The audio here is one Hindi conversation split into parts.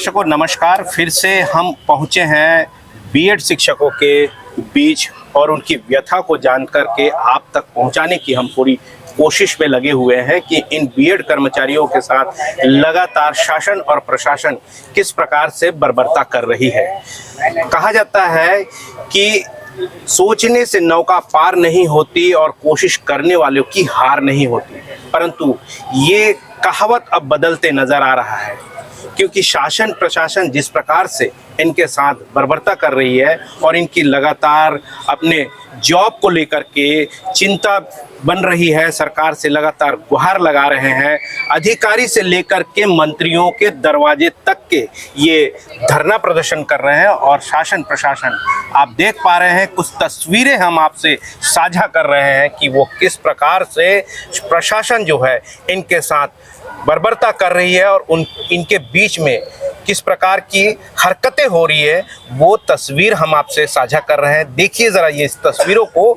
दर्शकों नमस्कार। फिर से हम पहुंचे हैं बीएड शिक्षकों के बीच और उनकी व्यथा को जानकर के आप तक पहुंचाने की हम पूरी कोशिश में लगे हुए हैं कि इन बीएड कर्मचारियों के साथ लगातार शासन और प्रशासन किस प्रकार से बर्बरता कर रही है। कहा जाता है कि सोचने से नौका पार नहीं होती और कोशिश करने वालों की हार नहीं होती, परंतु ये कहावत अब बदलते नजर आ रहा है, क्योंकि शासन प्रशासन जिस प्रकार से इनके साथ बर्बरता कर रही है और इनकी लगातार अपने जॉब को लेकर के चिंता बन रही है, सरकार से लगातार गुहार लगा रहे हैं, अधिकारी से लेकर के मंत्रियों के दरवाजे तक के ये धरना प्रदर्शन कर रहे हैं। और शासन प्रशासन आप देख पा रहे हैं, कुछ तस्वीरें हम आपसे साझा कर रहे हैं कि वो किस प्रकार से प्रशासन जो है इनके साथ बर्बरता कर रही है और इनके बीच में किस प्रकार की हरकतें हो रही है, वो तस्वीर हम आपसे साझा कर रहे हैं। देखिए जरा ये इस तस्वीरों को।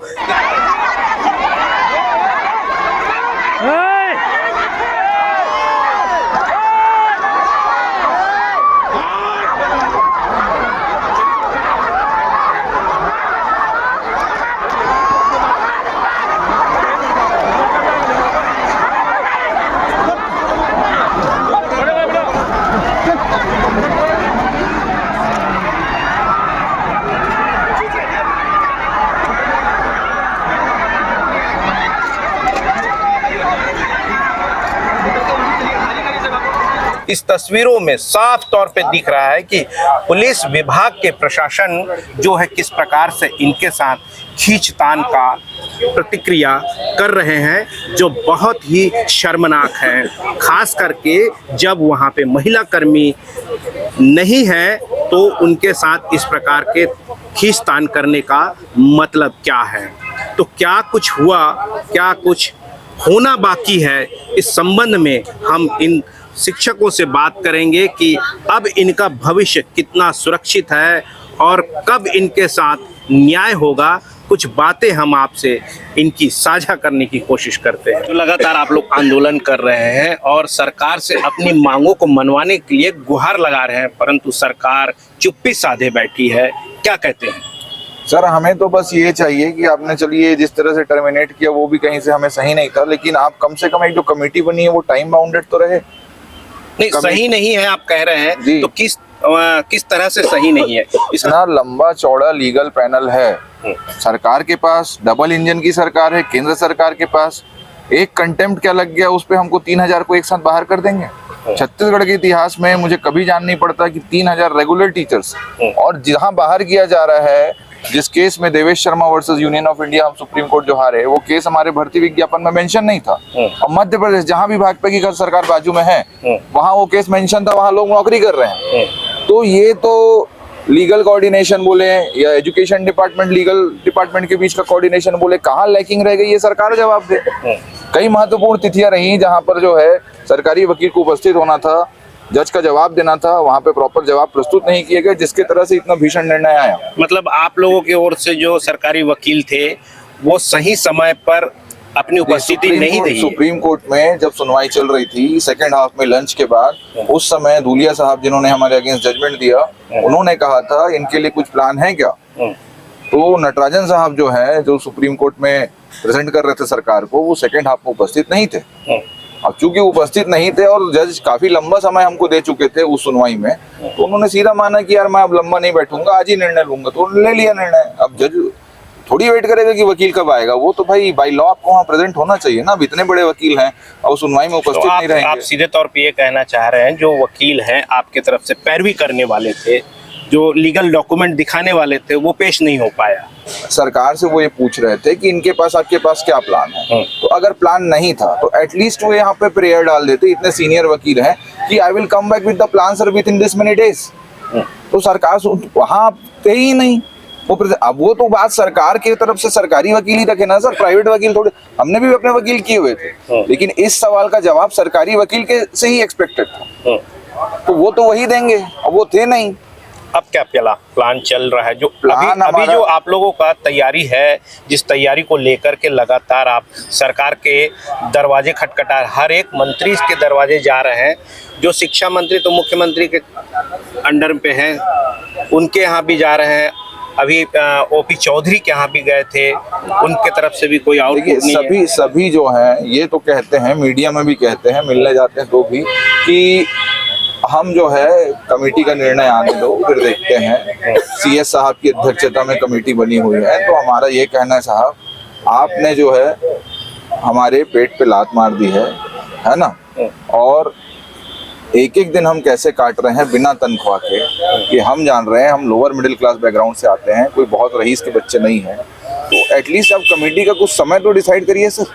इस तस्वीरों में साफ तौर पे दिख रहा है कि पुलिस विभाग के प्रशासन जो है किस प्रकार से इनके साथ खींचतान का प्रतिक्रिया कर रहे हैं, जो बहुत ही शर्मनाक है। खास करके जब वहाँ पे महिला कर्मी नहीं है तो उनके साथ इस प्रकार के खींचतान करने का मतलब क्या है। तो क्या कुछ हुआ, क्या कुछ होना बाकी है, इस संबंध में हम इन शिक्षकों से बात करेंगे कि अब इनका भविष्य कितना सुरक्षित है और कब इनके साथ न्याय होगा। कुछ बातें हम आपसे इनकी साझा करने की कोशिश करते हैं। तो लगातार आप लोग आंदोलन कर रहे हैं और सरकार से अपनी मांगों को मनवाने के लिए गुहार लगा रहे हैं, परंतु सरकार चुप्पी साधे बैठी है। क्या कहते हैं सर? हमें तो बस ये चाहिए कि आपने चलिए जिस तरह से टर्मिनेट किया वो भी कहीं से हमें सही नहीं था, लेकिन आप कम से कम एक जो कमेटी बनी है वो टाइम बाउंडेड तो रहे। नहीं, सही नहीं है आप कह रहे हैं, तो किस तरह से सही नहीं है? इतना लंबा चौड़ा लीगल पैनल है सरकार के पास, डबल इंजन की सरकार है केंद्र सरकार के पास। एक कंटेम्प्ट क्या लग गया, उस पे हमको 3000 को एक साथ बाहर कर देंगे। छत्तीसगढ़ के इतिहास में मुझे कभी जान नहीं पड़ता कि 3000 रेगुलर टीचर्स, और जहां बाहर किया जा रहा है, जिस केस में Devesh Sharma versus union of India हम सुप्रीम कोर्ट जो हारे, वो केस हमारे भर्ती विज्ञापन में मेंशन नहीं था। और मध्य प्रदेश जहां भी भाजपा की सरकार बाजू में है वहां वो केस मेंशन था, वहां लोग नौकरी कर रहे हैं। तो ये तो लीगल कोऑर्डिनेशन बोले या एजुकेशन डिपार्टमेंट लीगल डिपार्टमेंट के बीच का कोऑर्डिनेशन बोले, कहाँ लैकिंग रह गई ये सरकार जवाब दे। कई महत्वपूर्ण तिथियां रही जहां पर जो है सरकारी वकील को उपस्थित होना था, जज का जवाब देना था, वहां पे प्रॉपर जवाब प्रस्तुत नहीं किए गए, जिसके तरह से इतना भीषण निर्णय आया। मतलब आप लोगों की ओर से जो सरकारी वकील थे वो सही समय पर अपनी उपस्थिति नहीं दी। सुप्रीम कोर्ट में जब सुनवाई चल रही थी सेकंड हाफ में लंच के बाद, उस समय धूलिया साहब जिन्होंने हमारे अगेंस्ट जजमेंट दिया, उन्होंने कहा था इनके लिए कुछ प्लान है क्या। तो नटराजन साहब जो है, जो सुप्रीम कोर्ट में प्रेजेंट कर रहे थे सरकार को, वो सेकंड हाफ में उपस्थित नहीं थे। अब चूंकि उपस्थित नहीं थे और जज काफी लंबा समय हमको दे चुके थे उस सुनवाई में, तो उन्होंने सीधा माना कि यार मैं अब लंबा नहीं बैठूंगा, आज ही निर्णय लूंगा। तो ले लिया निर्णय। अब जज थोड़ी वेट करेगा कि वकील कब आएगा, वो तो भाई बाय लॉ आपको वहाँ प्रेजेंट होना चाहिए ना। अब इतने बड़े वकील हैं और सुनवाई में उपस्थित नहीं रहेंगे। आप सीधे तौर पे ये कहना चाह रहे हैं जो वकील हैं आपके तरफ से पैरवी करने वाले थे, जो लीगल डॉक्यूमेंट दिखाने वाले थे, वो पेश नहीं हो पाया। सरकार से वो ये पूछ रहे थे कि इनके पास आपके पास क्या प्लान है। तो अगर प्लान नहीं था तो एटलीस्ट वो यहाँ पे प्रेयर डाल देते, इतने सीनियर वकील हैं कि I will come back with the plan sir with in this many days. तो सरकार वहाँ थे ही नहीं वो। अब वो तो बात सरकार की तरफ से सरकारी वकील ही रखे ना सर, प्राइवेट वकील थोड़े। हमने भी अपने वकील किए हुए थे, लेकिन इस सवाल का जवाब सरकारी वकील के से ही एक्सपेक्टेड था। तो वो तो वही देंगे, अब वो थे नहीं। अब क्या प्लान चल रहा है? जो प्लान अभी जो आप लोगों का तैयारी है, जिस तैयारी को लेकर के लगातार आप सरकार के दरवाजे खटखटा, हर एक मंत्री के दरवाजे जा रहे हैं। जो शिक्षा मंत्री तो मुख्यमंत्री के अंडर पे हैं, उनके यहाँ भी जा रहे हैं। अभी ओपी चौधरी के यहाँ भी गए थे, उनके तरफ से भी कोई आउटपुट नहीं है। सभी जो हैं ये तो कहते हैं, मीडिया में भी कहते हैं, मिलने जाते हैं तो भी, कि हम जो है कमेटी का निर्णय आने दो, फिर देखते हैं। सीएस साहब की अध्यक्षता में कमेटी बनी हुई है। तो हमारा ये कहना है, साहब आपने जो है हमारे पेट पे लात मार दी है ना, और एक एक दिन हम कैसे काट रहे हैं बिना तनख्वाह के, कि हम जान रहे हैं हम लोअर मिडिल क्लास बैकग्राउंड से आते हैं, कोई बहुत रईस के बच्चे नहीं हैं। तो एटलीस्ट आप कमेटी का कुछ समय तो डिसाइड करिए सर।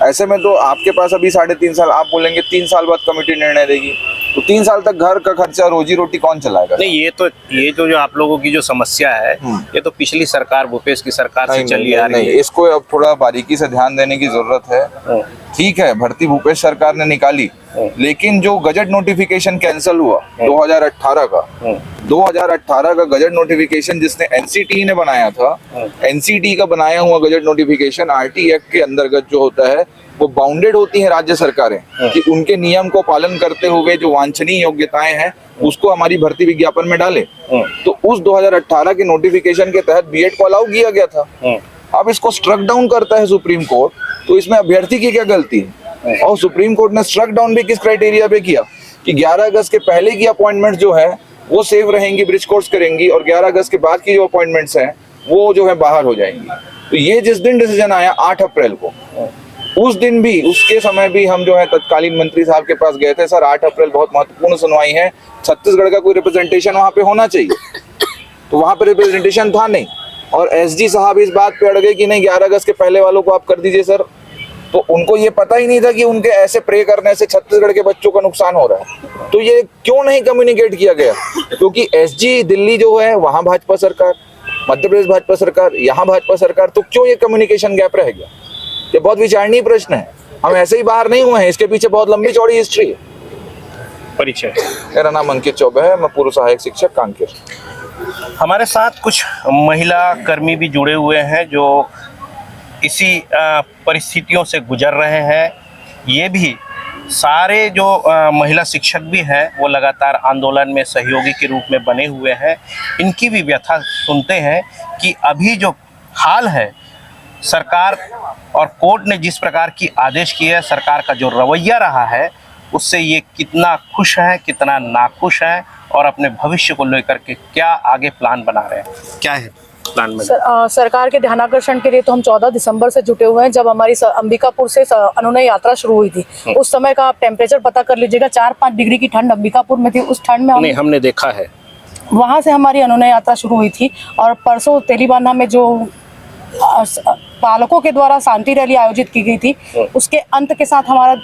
ऐसे में तो आपके पास अभी 3.5 साल, आप बोलेंगे 3 साल बाद कमेटी निर्णय देगी, तो 3 साल तक घर का खर्चा, रोजी रोटी कौन चलाएगा? नहीं, ये तो जो आप लोगों की जो समस्या है, ये तो पिछली सरकार, भूपेश की सरकार से चली आ रही है। इसको अब थोड़ा बारीकी से ध्यान देने की जरूरत है। ठीक है, भर्ती भूपेश सरकार ने निकाली, लेकिन जो गजट नोटिफिकेशन कैंसिल हुआ 2018 का, 2018 का गजट नोटिफिकेशन जिसने एनसीटी ने बनाया था, एनसीटी का बनाया हुआ गजट नोटिफिकेशन आरटी एक्ट के अंतर्गत जो होता है, वो बाउंडेड होती हैं राज्य सरकारें कि उनके नियम को पालन करते हुए जो वांछनीय योग्यताएं हैं उसको हमारी भर्ती विज्ञापन में डाले। तो उस 2018 के नोटिफिकेशन के तहत बीएड को अलाउ किया गया था। अब इसको स्ट्रक डाउन करता है सुप्रीम कोर्ट, तो इसमें अभ्यर्थी की क्या गलती है? और सुप्रीम कोर्ट ने स्ट्रक डाउन भी किस क्राइटेरिया पे किया कि 11 अगस्त के पहले की अपॉइंटमेंट जो है वो सेव रहेंगी, ब्रिज कोर्स करेंगी, और 11 अगस्त के बाद की जो अपॉइंटमेंट्स हैं वो जो है बाहर हो जाएंगी। तो ये जिस दिन डिसीजन आया 8 अप्रैल को, उस दिन भी, उसके समय भी हम जो है तत्कालीन मंत्री साहब के पास गए थे, सर 8 अप्रैल बहुत महत्वपूर्ण सुनवाई है, छत्तीसगढ़ का कोई रिप्रेजेंटेशन वहां पे होना चाहिए। तो वहां पे रिप्रेजेंटेशन था नहीं, और एसजी साहब इस बात पे अड़ गए कि नहीं 11 अगस्त के पहले वालों को आप कर दीजिए सर। तो उनको ये पता ही नहीं था कि उनके ऐसे प्रे करने से छत्तीसगढ़ के बच्चों का नुकसान हो रहा है। तो ये क्यों नहीं कम्युनिकेट किया गया? क्योंकि एसजी दिल्ली जो है वहां भाजपा सरकार, मध्य प्रदेश भाजपा सरकार, यहाँ भाजपा सरकार, तो क्यों ये कम्युनिकेशन गैप रह गया? ये बहुत विचारणीय प्रश्न है। हम ऐसे ही बाहर नहीं हुए हैं, इसके पीछे बहुत लंबी चौड़ी हिस्ट्री है। परिचय, मेरा नाम अंकित चौबे है, मैं पूर्व सहायक शिक्षक कांकेर। हमारे साथ कुछ महिला कर्मी भी जुड़े हुए हैं जो इसी परिस्थितियों से गुजर रहे हैं। ये भी सारे जो महिला शिक्षक भी हैं वो लगातार आंदोलन में सहयोगी के रूप में बने हुए हैं। इनकी भी व्यथा सुनते हैं कि अभी जो हाल है, सरकार और कोर्ट ने जिस प्रकार की आदेश किए है, सरकार का जो रवैया रहा है, उससे ये कितना खुश हैं, कितना नाखुश हैं, और अपने भविष्य को लेकर के क्या आगे प्लान बना रहे हैं, क्या है प्लान में? सरकार के ध्यानाकर्षण के लिए तो हम 14 दिसंबर से जुटे हुए हैं। जब हमारी अंबिकापुर से अनुनय यात्रा शुरू हुई थी, उस समय का आप टेम्परेचर पता कर लीजिएगा, 4-5 डिग्री की ठंड अंबिकापुर में थी। उस ठंड में हमने देखा है, वहाँ से हमारी अनुनय यात्रा शुरू हुई थी। और परसों तेलीबांधा में जो पालकों के द्वारा शांति रैली आयोजित की गई थी, उसके अंत के साथ हमारा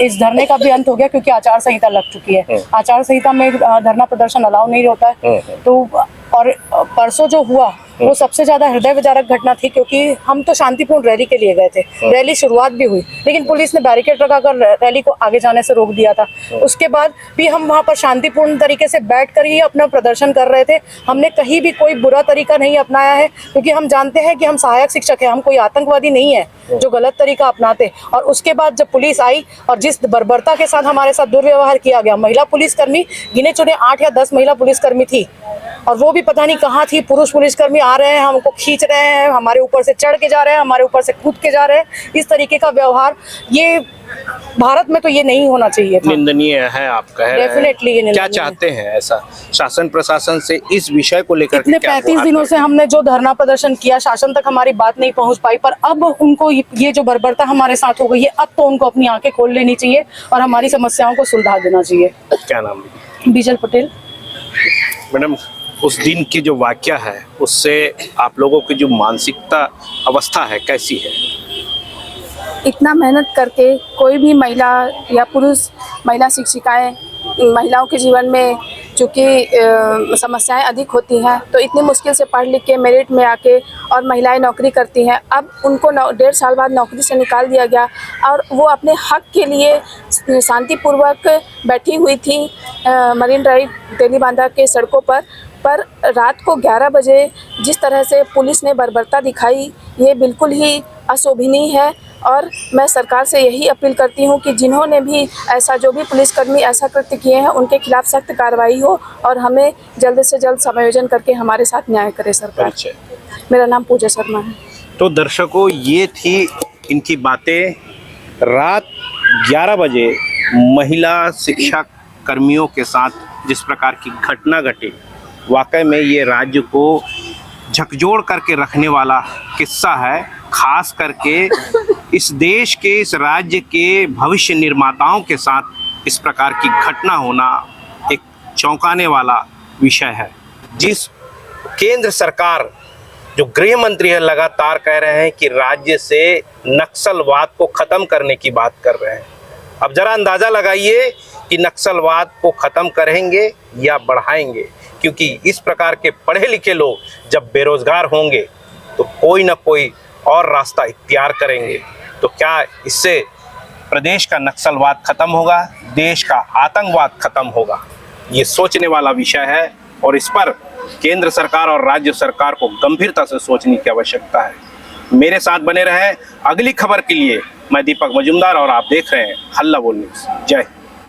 इस धरने का भी अंत हो गया, क्योंकि आचार संहिता लग चुकी है। आचार संहिता में धरना प्रदर्शन अलाउ नहीं होता है। तो और परसों जो हुआ वो सबसे ज्यादा हृदय विदारक घटना थी, क्योंकि हम तो शांतिपूर्ण रैली के लिए गए थे। रैली शुरुआत भी हुई, लेकिन पुलिस ने बैरिकेड लगाकर रैली को आगे जाने से रोक दिया था। उसके बाद भी हम वहाँ पर शांतिपूर्ण तरीके से बैठकर ही अपना प्रदर्शन कर रहे थे। हमने कहीं भी कोई बुरा तरीका नहीं अपनाया है, क्योंकि हम जानते हैं कि हम सहायक शिक्षक हैं, हम कोई आतंकवादी नहीं है जो गलत तरीका अपनाते। और उसके बाद जब पुलिस आई और जिस बर्बरता के साथ हमारे साथ दुर्व्यवहार किया गया, महिला पुलिसकर्मी गिने चुने 8 या 10 महिला पुलिसकर्मी थी, और वो भी पता नहीं कहाँ थी। पुरुष पुलिसकर्मी आ रहे हैं, हमको खींच रहे हैं, हमारे ऊपर से चढ़ के जा रहे हैं, हमारे ऊपर से कूद के जा रहे हैं। इस तरीके का व्यवहार ये भारत में तो ये नहीं होना चाहिए था। निंदनीय है, आप कह रहे हैं। डेफिनेटली ये निंदनीय क्या चाहते हैं ऐसा शासन प्रशासन से इस विषय को लेकर? इतने 35 दिनों से हमने जो धरना प्रदर्शन किया, शासन तक हमारी बात नहीं पहुंच पाई, पर अब उनको ये जो बर्बरता हमारे साथ हो गई है, अब तो उनको अपनी आंखें खोल लेनी चाहिए और हमारी समस्याओं को सुलझा देना चाहिए। क्या नाम है? बीजल पटेल। मैडम, उस दिन की जो वाकया है, उससे आप लोगों की जो मानसिकता अवस्था है कैसी है? इतना मेहनत करके कोई भी महिला या पुरुष, महिला शिक्षिकाएं, महिलाओं के जीवन में चूँकि समस्याएं अधिक होती हैं, तो इतनी मुश्किल से पढ़ लिख के मेरिट में आके और महिलाएं नौकरी करती हैं। अब उनको 1.5 साल बाद नौकरी से निकाल दिया गया, और वो अपने हक के लिए शांतिपूर्वक बैठी हुई थी मरीन ड्राइव तेलीबांधा के सड़कों पर। पर रात को 11 बजे जिस तरह से पुलिस ने बर्बरता दिखाई, ये बिल्कुल ही अशोभनीय है। और मैं सरकार से यही अपील करती हूँ कि जिन्होंने भी ऐसा, जो भी पुलिसकर्मी ऐसा कृत्य किए हैं, उनके खिलाफ सख्त कार्रवाई हो और हमें जल्द से जल्द समायोजन करके हमारे साथ न्याय करे सरकार। मेरा नाम पूजा शर्मा है। तो दर्शकों, ये थी इनकी बातें। रात 11 बजे महिला शिक्षा कर्मियों के साथ जिस प्रकार की घटना घटी, वाकई में ये राज्य को झकझोर करके रखने वाला किस्सा है। खास करके इस देश के, इस राज्य के भविष्य निर्माताओं के साथ इस प्रकार की घटना होना एक चौंकाने वाला विषय है। जिस केंद्र सरकार, जो गृह मंत्री है, लगातार कह रहे हैं कि राज्य से नक्सलवाद को खत्म करने की बात कर रहे हैं। अब जरा अंदाजा लगाइए कि नक्सलवाद को खत्म करेंगे या बढ़ाएंगे, क्योंकि इस प्रकार के पढ़े लिखे लोग जब बेरोजगार होंगे तो कोई ना कोई और रास्ता इख्तियार करेंगे। तो क्या इससे प्रदेश का नक्सलवाद खत्म होगा, देश का आतंकवाद खत्म होगा? ये सोचने वाला विषय है और इस पर केंद्र सरकार और राज्य सरकार को गंभीरता से सोचने की आवश्यकता है। मेरे साथ बने रहें अगली खबर के लिए। मैं दीपक मजुमदार और आप देख रहे हैं हल्ला बोल न्यूज़। जय हिंद।